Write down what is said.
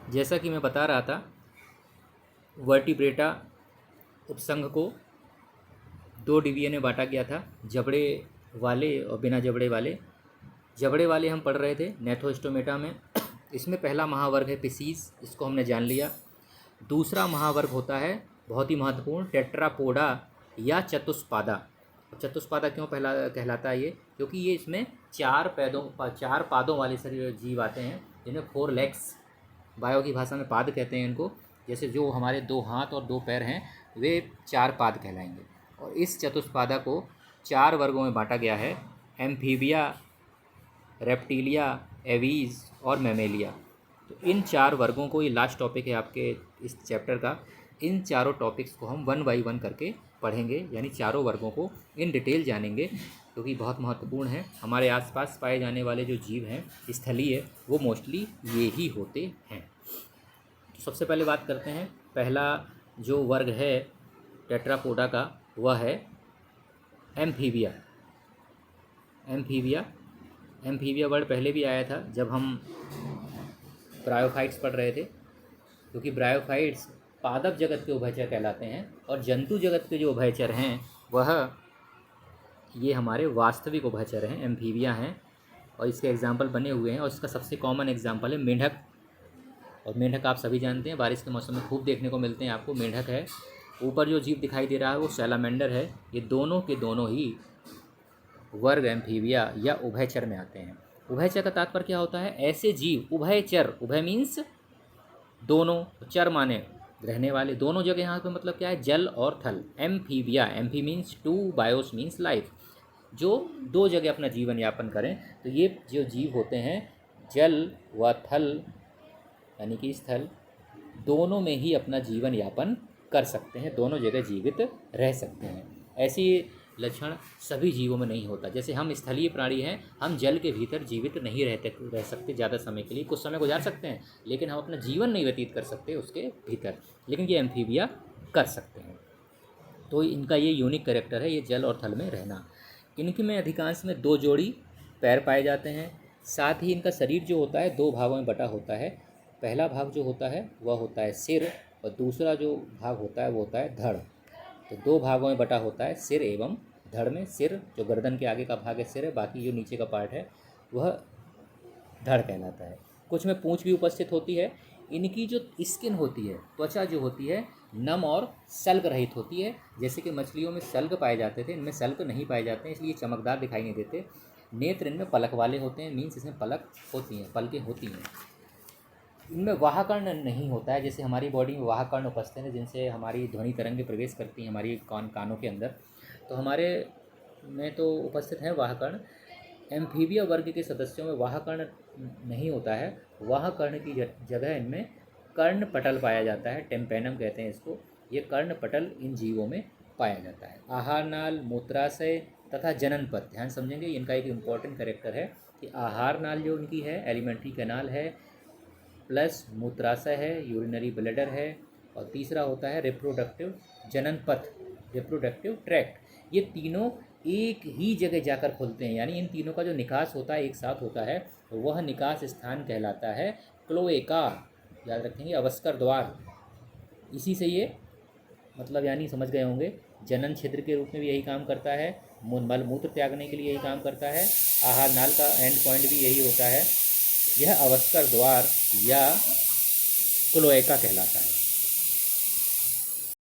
जैसा कि मैं बता रहा था, वर्टिब्रेटा उपसंघ को दो डिवीजन में बांटा गया था, जबड़े वाले और बिना जबड़े वाले। जबड़े वाले हम पढ़ रहे थे नेथोस्टोमेटा में। इसमें पहला महावर्ग है पिसीज, इसको हमने जान लिया। दूसरा महावर्ग होता है बहुत ही महत्वपूर्ण, टेट्रापोडा या चतुष्पादा। चतुष्पादा क्यों पहला कहलाता है ये? क्योंकि ये इसमें चार पादों वाले शरीर जीव आते हैं, जिन्हें 4 लेग्स, बायो की भाषा में पाद कहते हैं इनको। जैसे जो हमारे 2 हाथ और 2 पैर हैं वे 4 पाद कहलाएंगे। और इस चतुष्पादा को 4 वर्गों में बांटा गया है, एम्फीबिया, रेप्टिलिया, एवीज और मैमेलिया। तो इन 4 वर्गों को, ये लास्ट टॉपिक है आपके इस चैप्टर का, इन चारों टॉपिक्स को हम 1 बाई 1 करके पढ़ेंगे, यानी चारों वर्गों को इन डिटेल जानेंगे, क्योंकि बहुत महत्वपूर्ण है। हमारे आसपास पाए जाने वाले जो जीव हैं स्थलीय, वो मोस्टली ये ही होते हैं। तो सबसे पहले बात करते हैं, पहला जो वर्ग है टेट्रापोडा का वह है एम्फीबिया। एम्फीबिया वर्ड पहले भी आया था जब हम ब्रायोफाइट्स पढ़ रहे थे, क्योंकि ब्रायोफाइट्स पादप जगत के उभयचर कहलाते हैं, और जंतु जगत के जो उभयचर हैं वह ये हमारे वास्तविक उभयचर हैं, एम्फीबिया हैं। और इसके एग्जाम्पल बने हुए हैं, और इसका सबसे कॉमन एग्जाम्पल है मेंढक। और मेंढक आप सभी जानते हैं, बारिश के मौसम में खूब देखने को मिलते हैं आपको। मेंढक है, ऊपर जो जीव दिखाई दे रहा है वो सैलामेंडर है। ये दोनों के दोनों ही वर्ग एम्फीबिया या उभयचर में आते हैं। उभयचर का तात्पर्य क्या होता है? ऐसे जीव, उभयचर, उभय मीन्स दोनों, चर माने रहने वाले, दोनों जगह। यहाँ पे मतलब क्या है? जल और थल। Amphibia, amphi means 2, BIOS means life, जो 2 जगह अपना जीवन यापन करें। तो ये जो जीव होते हैं जल व थल यानी कि स्थल, दोनों में ही अपना जीवन यापन कर सकते हैं, दोनों जगह जीवित रह सकते हैं। ऐसी लक्षण सभी जीवों में नहीं होता। जैसे हम स्थलीय प्राणी हैं, हम जल के भीतर जीवित नहीं रह सकते ज़्यादा समय के लिए, कुछ समय गुजार सकते हैं, लेकिन हम अपना जीवन नहीं व्यतीत कर सकते उसके भीतर। लेकिन ये एम्फीबिया कर सकते हैं। तो इनका ये यूनिक कैरेक्टर है, ये जल और थल में रहना। इनकी में अधिकांश में 2 जोड़ी पैर पाए जाते हैं। साथ ही इनका शरीर जो होता है 2 भागों में बटा होता है। पहला भाग जो होता है वह होता है सिर, और दूसरा जो भाग होता है वो होता है धड़। तो 2 भागों में बटा होता है, सिर एवं धड़ में। सिर जो गर्दन के आगे का भाग है सिर है, बाकी जो नीचे का पार्ट है वह धड़ कहलाता है। कुछ में पूंछ भी उपस्थित होती है। इनकी जो स्किन होती है, त्वचा जो होती है, नम और सल्क रहित होती है। जैसे कि मछलियों में सल्क पाए जाते थे, इनमें सल्क नहीं पाए जाते हैं, इसलिए चमकदार दिखाई नहीं देते। नेत्र इनमें पलक वाले होते हैं, मीन्स इसमें पलक होती हैं, पलकें होती हैं। इनमें वाहकर्ण नहीं होता है, जैसे हमारी बॉडी में वाहकर्ण उपस्थित हैं जिनसे हमारी ध्वनि तरंगें प्रवेश करती हैं हमारी कानों के अंदर। तो हमारे में तो उपस्थित है वाहकर्ण। एम्फीबिया वर्ग के सदस्यों में वाहकर्ण नहीं होता है। वाहकर्ण की जगह इनमें कर्णपटल पाया जाता है, टेम्पेनम कहते हैं इसको। ये कर्णपटल इन जीवों में पाया जाता है। आहार नाल, मूत्राशय तथा जनन पथ, ध्यान समझेंगे, इनका एक इम्पॉर्टेंट कैरेक्टर है कि आहार नाल जो उनकी है एलिमेंट्री कैनाल है, प्लस मूत्राशय है, यूरिनरी ब्लैडर है, और तीसरा होता है रिप्रोडक्टिव जनन पथ, रिप्रोडक्टिव ट्रैक्ट। ये तीनों एक ही जगह जाकर खुलते हैं, यानी इन तीनों का जो निकास होता है एक साथ होता है, वह निकास स्थान कहलाता है क्लोएका। याद रखेंगे, अवस्कर द्वार। इसी से ये मतलब यानी समझ गए होंगे, जनन छिद्र के रूप में भी यही काम करता है, मल मूत्र त्यागने के लिए यही काम करता है, आहार नाल का एंड पॉइंट भी यही होता है। यह अवस्कर द्वार या क्लोएका कहलाता है।